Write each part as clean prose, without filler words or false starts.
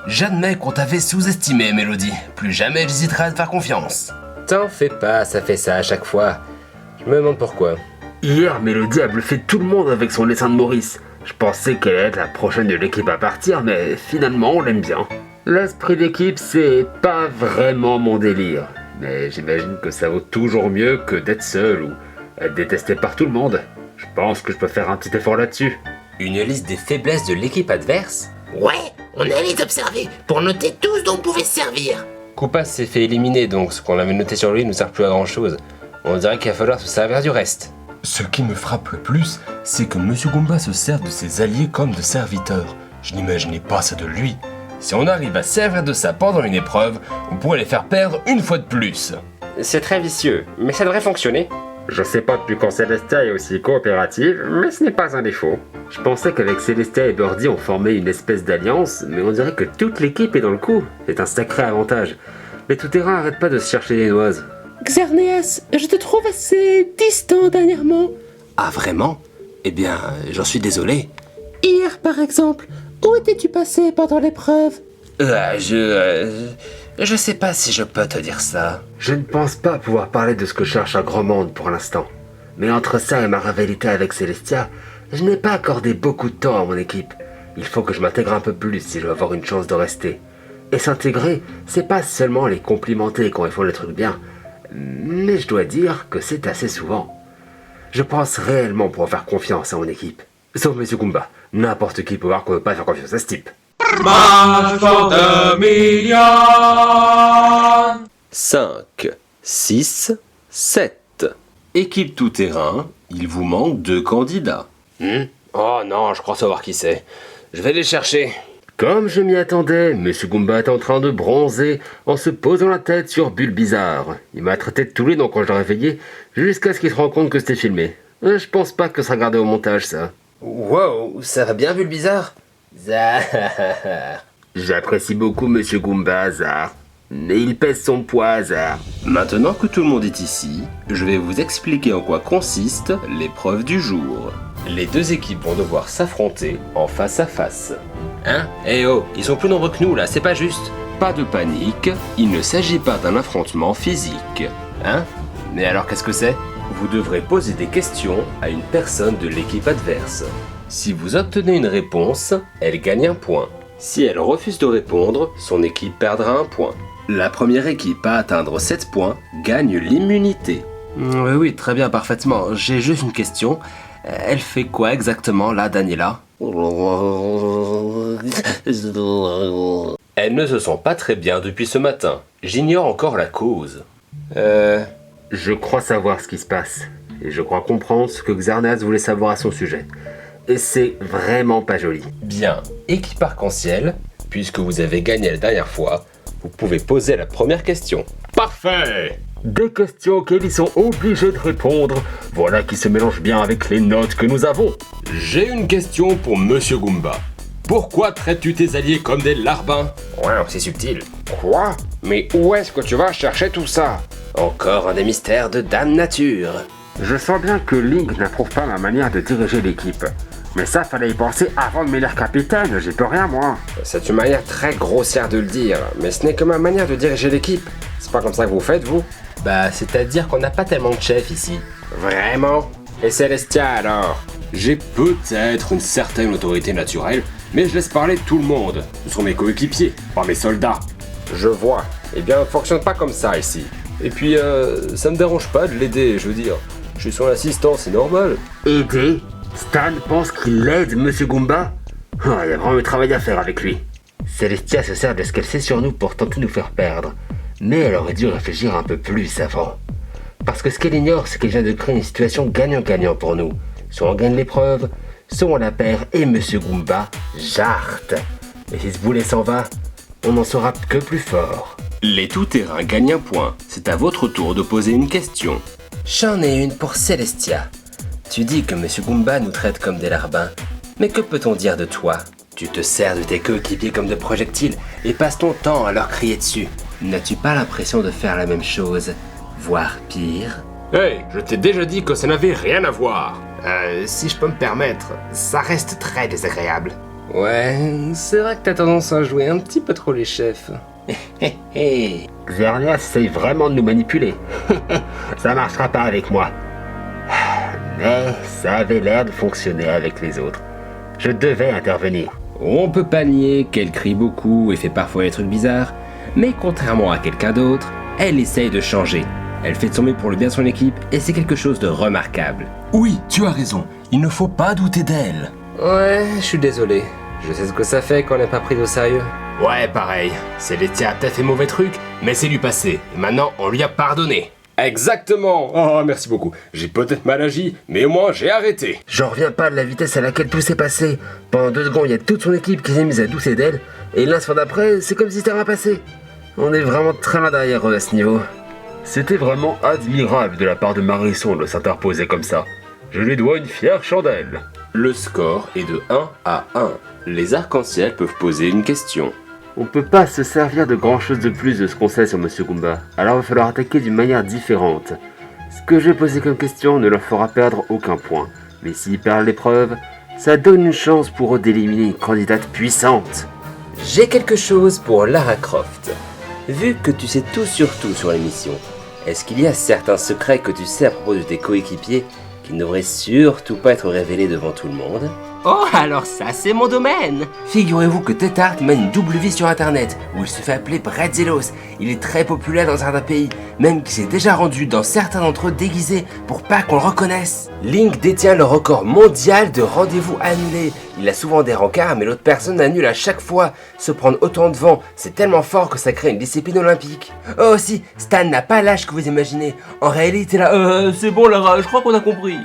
J'admets qu'on t'avait sous-estimé, Mélodie. Plus jamais j'hésiterai à te faire confiance. T'en fais pas, ça fait ça à chaque fois. Je me demande pourquoi. Hier, Mélodie a bluffé tout le monde avec son dessin de Maurice. Je pensais qu'elle allait être la prochaine de l'équipe à partir, mais finalement on l'aime bien. L'esprit d'équipe, c'est pas vraiment mon délire. Mais j'imagine que ça vaut toujours mieux que d'être seul ou être détesté par tout le monde. Je pense que je peux faire un petit effort là-dessus. Une liste des faiblesses de l'équipe adverse? Ouais, on allait les observer pour noter tout ce dont on pouvait se servir. Koopas s'est fait éliminer, donc ce qu'on avait noté sur lui ne nous sert plus à grand chose. On dirait qu'il va falloir se servir du reste. Ce qui me frappe le plus, c'est que Monsieur Goomba se sert de ses alliés comme de serviteurs. Je n'imaginais pas ça de lui. Si on arrive à servir de ça pendant une épreuve, on pourrait les faire perdre une fois de plus. C'est très vicieux, mais ça devrait fonctionner. Je sais pas depuis quand Célestia est aussi coopérative, mais ce n'est pas un défaut. Je pensais qu'avec Célestia et Birdie on formait une espèce d'alliance, mais on dirait que toute l'équipe est dans le coup. C'est un sacré avantage. Mais tout terrain arrête pas de se chercher les noises. Xerneas, je te trouve assez distant dernièrement. Ah vraiment? Eh bien, j'en suis désolé. Hier, par exemple, où étais-tu passé pendant l'épreuve? Je sais pas si je peux te dire ça. Je ne pense pas pouvoir parler de ce que cherche un grand monde pour l'instant. Mais entre ça et ma rivalité avec Célestia, je n'ai pas accordé beaucoup de temps à mon équipe. Il faut que je m'intègre un peu plus si je veux avoir une chance de rester. Et s'intégrer, c'est pas seulement les complimenter quand ils font le truc bien. Mais je dois dire que c'est assez souvent. Je pense réellement pouvoir faire confiance à mon équipe. Sauf Monsieur Goomba. N'importe qui peut voir qu'on ne peut pas faire confiance à ce type. Match for the million. 5, 6, 7. Équipe tout-terrain, il vous manque 2 candidats. Oh non, je crois savoir qui c'est. Je vais les chercher. Comme je m'y attendais, Monsieur Goomba est en train de bronzer en se posant la tête sur Bulbizarre. Il m'a traité de tous les noms quand je l'ai réveillé, jusqu'à ce qu'il se rende compte que c'était filmé. Je pense pas que ce sera gardé au montage, ça. Wow, ça va bien, Bulbizarre? J'apprécie beaucoup Monsieur Goomba, Hasard. Mais il pèse son poids, Hasard. Maintenant que tout le monde est ici, je vais vous expliquer en quoi consiste l'épreuve du jour. Les 2 équipes vont devoir s'affronter en face à face. Hein? Eh oh, ils sont plus nombreux que nous là, c'est pas juste. Pas de panique, il ne s'agit pas d'un affrontement physique. Hein? Mais alors qu'est-ce que c'est? Vous devrez poser des questions à une personne de l'équipe adverse. Si vous obtenez une réponse, elle gagne un point. Si elle refuse de répondre, son équipe perdra un point. La première équipe à atteindre 7 points gagne l'immunité. Oui, très bien, parfaitement. J'ai juste une question. Elle fait quoi exactement, là, Daniela? Elle ne se sent pas très bien depuis ce matin. J'ignore encore la cause. Je crois savoir ce qui se passe. Et je crois comprendre ce que Xerneas voulait savoir à son sujet. Et c'est vraiment pas joli. Bien, équipe arc-en-ciel, puisque vous avez gagné la dernière fois, vous pouvez poser la première question. Parfait! Des questions auxquelles ils sont obligés de répondre. Voilà qui se mélange bien avec les notes que nous avons. J'ai une question pour Monsieur Goomba. Pourquoi traites-tu tes alliés comme des larbins? Ouais, c'est subtil. Quoi? Mais où est-ce que tu vas chercher tout ça? Encore un des mystères de Dame Nature. Je sens bien que Link n'approuve pas ma manière de diriger l'équipe. Mais ça, fallait y penser avant de m'élire capitaine, j'y peux rien moi. C'est une manière très grossière de le dire, mais ce n'est que ma manière de diriger l'équipe. C'est pas comme ça que vous faites, vous? Bah, c'est-à-dire qu'on n'a pas tellement de chefs ici. Vraiment? Et Célestia alors? J'ai peut-être une certaine autorité naturelle, mais je laisse parler tout le monde. Ce sont mes coéquipiers, pas mes soldats. Je vois. Eh bien, on fonctionne pas comme ça ici. Et puis, ça me dérange pas de l'aider, je veux dire. Je suis son assistant, c'est normal. Aider? Stan pense qu'il aide Monsieur Goomba? Il y a vraiment du travail à faire avec lui. Célestia se sert de ce qu'elle sait sur nous pour tenter de nous faire perdre. Mais elle aurait dû réfléchir un peu plus avant. Parce que ce qu'elle ignore, c'est qu'elle vient de créer une situation gagnant-gagnant pour nous. Soit on gagne l'épreuve, soit on la perd et Monsieur Goomba jarte. Et si ce boulet s'en va, on n'en sera que plus fort. Les tout-terrains gagnent un point. C'est à votre tour de poser une question. J'en ai une pour Célestia. Tu dis que Monsieur Goomba nous traite comme des larbins. Mais que peut-on dire de toi? Tu te sers de tes coéquipiers comme de projectiles et passes ton temps à leur crier dessus. N'as-tu pas l'impression de faire la même chose, voire pire? Hey, je t'ai déjà dit que ça n'avait rien à voir. Si je peux me permettre, ça reste très désagréable. Ouais, c'est vrai que t'as tendance à jouer un petit peu trop les chefs. Xerneas essaye vraiment de nous manipuler. Ça marchera pas avec moi. Mais ça avait l'air de fonctionner avec les autres. Je devais intervenir. On peut pas nier qu'elle crie beaucoup et fait parfois des trucs bizarres, mais contrairement à quelqu'un d'autre, elle essaye de changer. Elle fait de son mieux pour le bien de son équipe et c'est quelque chose de remarquable. Oui, tu as raison, il ne faut pas douter d'elle. Ouais, je suis désolé. Je sais ce que ça fait quand on n'est pas pris au sérieux. Ouais, pareil. Célestia a peut-être fait mauvais truc, mais c'est du passé. Et maintenant, on lui a pardonné. Exactement. Oh, merci beaucoup. J'ai peut-être mal agi, mais au moins j'ai arrêté. J'en reviens pas de la vitesse à laquelle tout s'est passé. Pendant 2 secondes, il y a toute son équipe qui s'est mise à doucer d'elle, et l'instant d'après, c'est comme si c'était rien passé. On est vraiment très loin derrière eux à ce niveau. C'était vraiment admirable de la part de Marisson de s'interposer comme ça. Je lui dois une fière chandelle. Le score est de 1 à 1. Les arcs-en-ciel peuvent poser une question. On peut pas se servir de grand chose de plus de ce qu'on sait sur Monsieur Goomba, alors il va falloir attaquer d'une manière différente. Ce que je vais poser comme question ne leur fera perdre aucun point, mais s'ils perdent l'épreuve, ça donne une chance pour eux d'éliminer une candidate puissante. J'ai quelque chose pour Lara Croft. Vu que tu sais tout sur tout sur l'émission, est-ce qu'il y a certains secrets que tu sais à propos de tes coéquipiers qui ne devraient surtout pas être révélés devant tout le monde? Oh, alors ça, c'est mon domaine. Figurez-vous que Tetart mène une double vie sur internet, où il se fait appeler Bretzelos. Il est très populaire dans certains pays, même qu'il s'est déjà rendu dans certains d'entre eux déguisé pour pas qu'on le reconnaisse. Link détient le record mondial de rendez-vous annulés. Il a souvent des rencarts, mais l'autre personne annule à chaque fois. Se prendre autant de vent, c'est tellement fort que ça crée une discipline olympique. Oh aussi, Stan n'a pas l'âge que vous imaginez. En réalité là, c'est bon Lara, je crois qu'on a compris.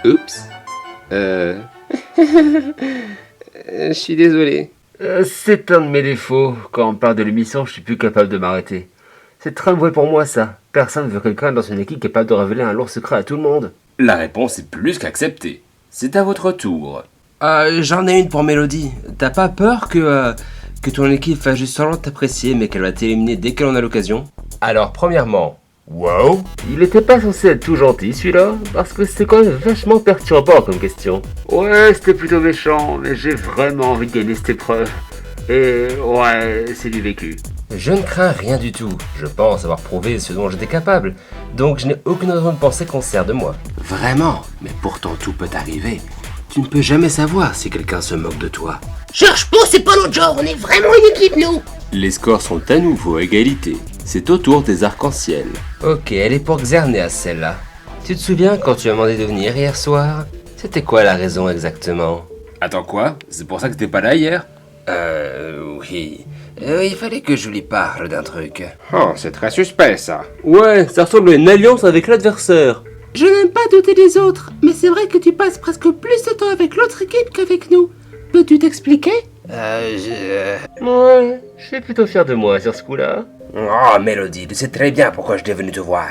Oups. Je suis désolé. C'est un de mes défauts. Quand on parle de l'émission, je suis plus capable de m'arrêter. C'est très mauvais pour moi ça. Personne ne veut quelqu'un dans une équipe capable de révéler un lourd secret à tout le monde. La réponse est plus qu'acceptée. C'est à votre tour. J'en ai une pour Mélodie. T'as pas peur que ton équipe fasse juste semblant de t'apprécier, mais qu'elle va t'éliminer dès qu'elle en a l'occasion? Alors, premièrement, Wow. Il était pas censé être tout gentil celui-là, parce que c'était quand même vachement perturbant comme question. Ouais, c'était plutôt méchant, mais j'ai vraiment envie de gagner cette épreuve. Et ouais, c'est du vécu. je ne crains rien du tout. Je pense avoir prouvé ce dont j'étais capable. Donc je n'ai aucune raison de penser qu'on se sert de moi. Vraiment, mais pourtant tout peut arriver. Tu ne peux jamais savoir si quelqu'un se moque de toi. Cherche pas, c'est pas notre genre, on est vraiment une équipe, nous. Les scores sont à nouveau à égalité. C'est au tour des arcs-en-ciel. Ok, elle est pour Xerneas celle-là. Tu te souviens quand tu m'as demandé de venir hier soir? C'était quoi la raison exactement? Attends quoi? C'est pour ça que t'étais pas là hier? Oui. Il fallait que je lui parle d'un truc. Oh, c'est très suspect ça. Ouais, ça ressemble à une alliance avec l'adversaire. Je n'aime pas douter des autres, mais c'est vrai que tu passes presque plus de temps avec l'autre équipe qu'avec nous. Peux-tu t'expliquer? Ouais, je suis plutôt fier de moi sur ce coup-là. Oh, Mélodie, tu sais très bien pourquoi je t'ai venu te voir.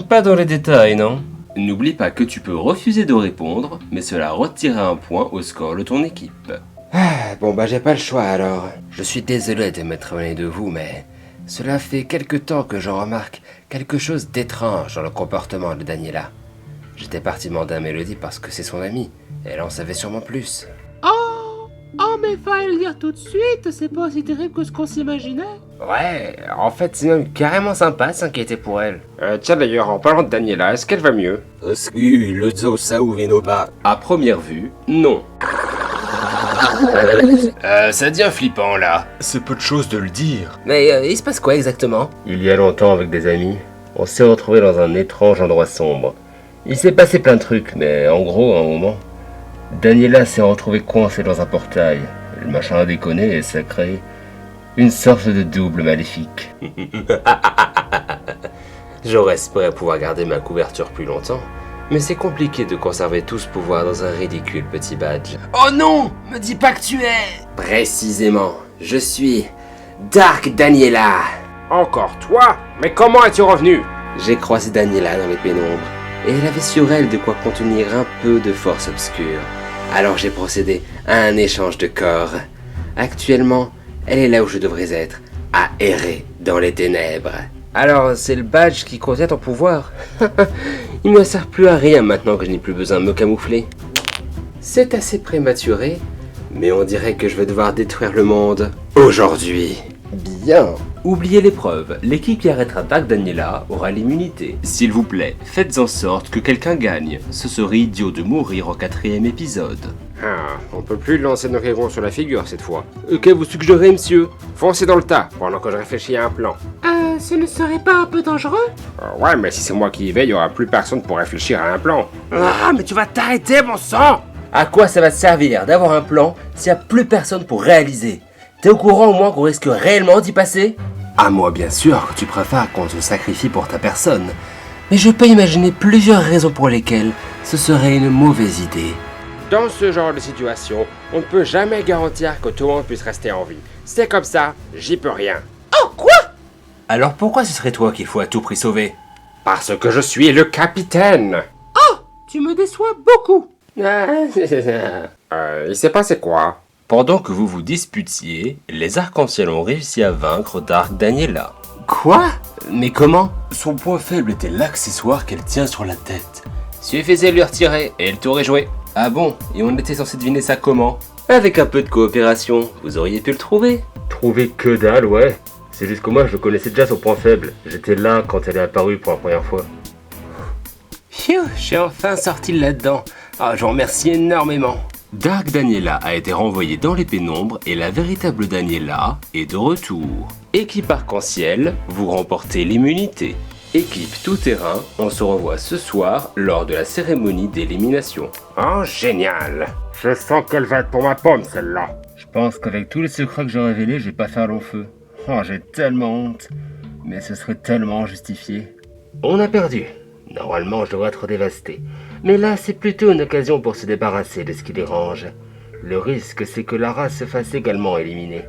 Pas dans les détails, non? N'oublie pas que tu peux refuser de répondre, mais cela retirera un point au score de ton équipe. Bon bah j'ai pas le choix alors. Je suis désolé de m'être éloigné de vous, mais cela fait quelque temps que j'en remarque quelque chose d'étrange dans le comportement de Daniela. J'étais parti demander à Mélodie parce que c'est son amie, et elle en savait sûrement plus. Oh, mais fallait le dire tout de suite, c'est pas aussi terrible que ce qu'on s'imaginait. Ouais, en fait c'est même carrément sympa de s'inquiéter pour elle. Tiens d'ailleurs, en parlant de Daniela, est-ce qu'elle va mieux? À première vue, non. Ça devient flippant là. C'est peu de choses de le dire. Mais il se passe quoi exactement? Il y a longtemps avec des amis, on s'est retrouvés dans un étrange endroit sombre. Il s'est passé plein de trucs, mais en gros, à un moment, Daniela s'est retrouvée coincée dans un portail. Le machin a déconné et ça a créé une sorte de double maléfique. J'aurais espéré pouvoir garder ma couverture plus longtemps, mais c'est compliqué de conserver tout ce pouvoir dans un ridicule petit badge. Oh non, me dis pas que tu es... Précisément, je suis Dark Daniela. Encore toi? Mais comment es-tu revenu? J'ai croisé Daniela dans les pénombres, et elle avait sur elle de quoi contenir un peu de force obscure. Alors j'ai procédé à un échange de corps. Actuellement, elle est là où je devrais être, à errer dans les ténèbres. Alors, c'est le badge qui contient ton pouvoir? Il ne me sert plus à rien maintenant que je n'ai plus besoin de me camoufler. C'est assez prématuré, Mais on dirait que je vais devoir détruire le monde aujourd'hui. Bien. Oubliez l'épreuve, l'équipe qui arrêtera Dark Daniela aura l'immunité. S'il vous plaît, faites en sorte que quelqu'un gagne. Ce serait idiot de mourir au 4e épisode. Ah, on peut plus lancer nos rayons sur la figure cette fois. Que vous suggérez, monsieur? Foncez dans le tas, pendant que je réfléchis à un plan. Ce ne serait pas un peu dangereux? Ouais, mais si c'est moi qui y vais, il y aura plus personne pour réfléchir à un plan. Ah, mais tu vas t'arrêter, mon sang! À quoi ça va te servir d'avoir un plan s'il n'y a plus personne pour réaliser? T'es au courant au moins qu'on risque réellement d'y passer? À moi bien sûr que tu préfères qu'on te sacrifie pour ta personne. Mais je peux imaginer plusieurs raisons pour lesquelles ce serait une mauvaise idée. Dans ce genre de situation, on ne peut jamais garantir que tout le monde puisse rester en vie. C'est comme ça, j'y peux rien. Oh, quoi? Alors pourquoi ce serait toi qu'il faut à tout prix sauver? Parce que je suis le capitaine. Tu me déçois beaucoup. Il s'est passé quoi? Pendant que vous vous disputiez, les arcs-en-ciel ont réussi à vaincre Dark Daniela. Quoi? Mais comment? Son point faible était l'accessoire qu'elle tient sur la tête. Suffisait de lui retirer et elle t'aurait joué. Ah bon? Et on était censé deviner ça comment? Avec un peu de coopération, vous auriez pu le trouver. Trouver que dalle, ouais. C'est juste que moi, je connaissais déjà son point faible. J'étais là quand elle est apparue pour la première fois. Phew, je suis enfin sorti de là-dedans. Ah, je vous remercie énormément. Dark Daniela a été renvoyée dans les pénombres et la véritable Daniela est de retour. Équipe arc-en-ciel, vous remportez l'immunité. Équipe tout-terrain, on se revoit ce soir lors de la cérémonie d'élimination. Oh, génial. Je sens qu'elle va être pour ma pomme, celle-là. Je pense qu'avec tous les secrets que j'ai révélés, je vais pas faire long feu. Oh, j'ai tellement honte. Mais ce serait tellement justifié. On a perdu. Normalement, je devrais être dévasté. Mais là, c'est plutôt une occasion pour se débarrasser de ce qui dérange. Le risque, c'est que Lara se fasse également éliminer.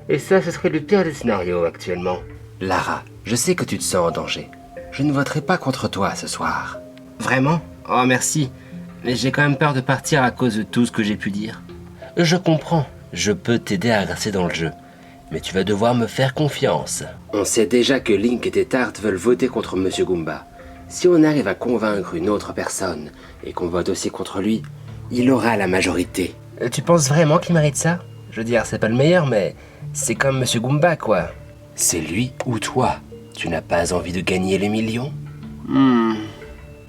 Et ça, ce serait le pire des scénarios actuellement. Lara, je sais que tu te sens en danger. Je ne voterai pas contre toi ce soir. Vraiment? Oh merci. Mais j'ai quand même peur de partir à cause de tout ce que j'ai pu dire. Je comprends. Je peux t'aider à rester dans le jeu. Mais tu vas devoir me faire confiance. On sait déjà que Link et Tart veulent voter contre Monsieur Goomba. Si on arrive à convaincre une autre personne et qu'on vote aussi contre lui, il aura la majorité. Tu penses vraiment qu'il mérite ça? Je veux dire, c'est pas le meilleur, mais c'est comme Monsieur Goomba, quoi. C'est lui ou toi? Tu n'as pas envie de gagner les millions?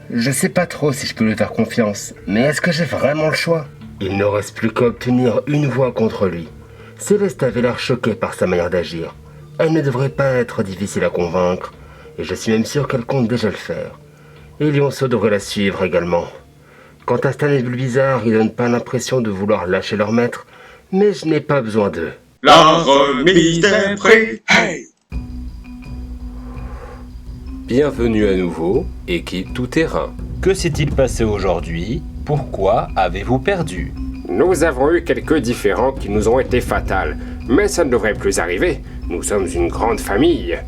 Je sais pas trop si je peux lui faire confiance, mais est-ce que j'ai vraiment le choix? Il ne reste plus qu'à obtenir une voix contre lui. Céleste avait l'air choquée par sa manière d'agir. Elle ne devrait pas être difficile à convaincre, et je suis même sûr qu'elle compte déjà le faire. Et Lionceau devrait la suivre également. Quant à Stan et Bulbizarre, ils donnent pas l'impression de vouloir lâcher leur maître, mais je n'ai pas besoin d'eux. La remise est prête. Hey! Bienvenue à nouveau, équipe tout-terrain. Que s'est-il passé aujourd'hui? Pourquoi avez-vous perdu? Nous avons eu quelques différends qui nous ont été fatals, mais ça ne devrait plus arriver. Nous sommes une grande famille.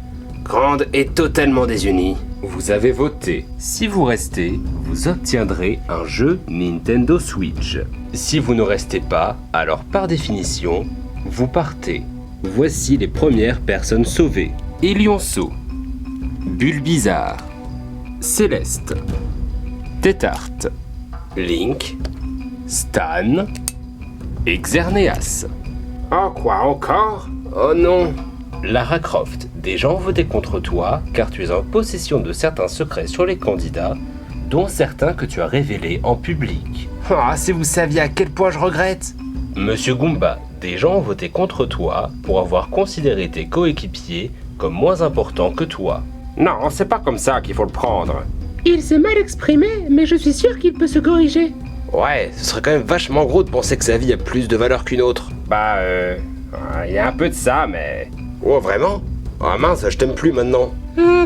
Grande et totalement désunie. Vous avez voté. Si vous restez, vous obtiendrez un jeu Nintendo Switch. Si vous ne restez pas, alors par définition, vous partez. Voici les premières personnes sauvées. Elionceau, Bulbizarre, Céleste, Tétart, Link, Stan et Xerneas. Oh, quoi encore? Oh non! Lara Croft, des gens ont voté contre toi car tu es en possession de certains secrets sur les candidats, dont certains que tu as révélés en public. Ah, si vous saviez à quel point je regrette. Monsieur Goomba, des gens ont voté contre toi pour avoir considéré tes coéquipiers comme moins importants que toi. Non, c'est pas comme ça qu'il faut le prendre. Il s'est mal exprimé, mais je suis sûr qu'il peut se corriger. Ouais, ce serait quand même vachement gros de penser que sa vie a plus de valeur qu'une autre. Bah, il y a un peu de ça, mais... Oh, vraiment? Oh mince, je t'aime plus maintenant.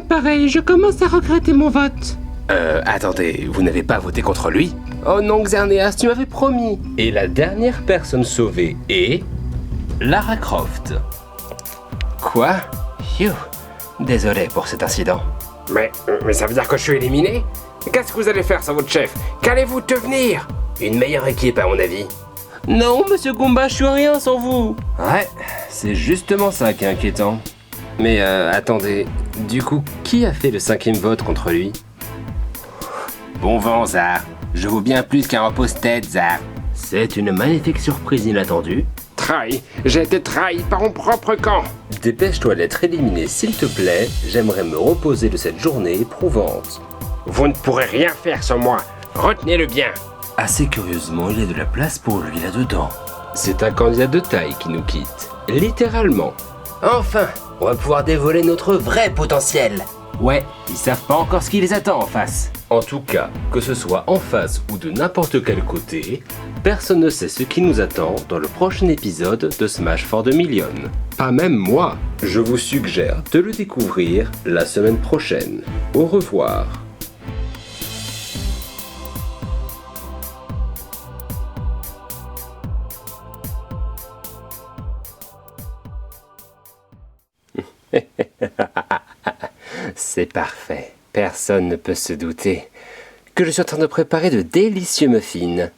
Pareil, je commence à regretter mon vote. Attendez, vous n'avez pas voté contre lui? Oh non, Xerneas, tu m'avais promis. Et la dernière personne sauvée est... Lara Croft. Quoi? Phew. Désolé pour cet incident. Mais ça veut dire que je suis éliminé? Qu'est-ce que vous allez faire sans votre chef? Qu'allez-vous devenir? Une meilleure équipe, à mon avis. Non, Monsieur Goomba, je suis rien sans vous. Ouais, c'est justement ça qui est inquiétant. Mais attendez, du coup, qui a fait le 5e vote contre lui? Bon vent, Zar. Je vaux bien plus qu'un repose-tête, Zar. C'est une magnifique surprise inattendue. Trahi, j'ai été trahi par mon propre camp. Dépêche-toi d'être éliminé s'il te plaît, j'aimerais me reposer de cette journée éprouvante. Vous ne pourrez rien faire sans moi. Retenez-le bien. Assez curieusement, il y a de la place pour lui là-dedans. C'est un candidat de taille qui nous quitte. Littéralement. Enfin, on va pouvoir dévoiler notre vrai potentiel. Ouais, ils savent pas encore ce qui les attend en face. En tout cas, que ce soit en face ou de n'importe quel côté, personne ne sait ce qui nous attend dans le prochain épisode de Smash for the Million. Pas même moi. Je vous suggère de le découvrir la semaine prochaine. Au revoir. C'est parfait. Personne ne peut se douter que je suis en train de préparer de délicieux muffins.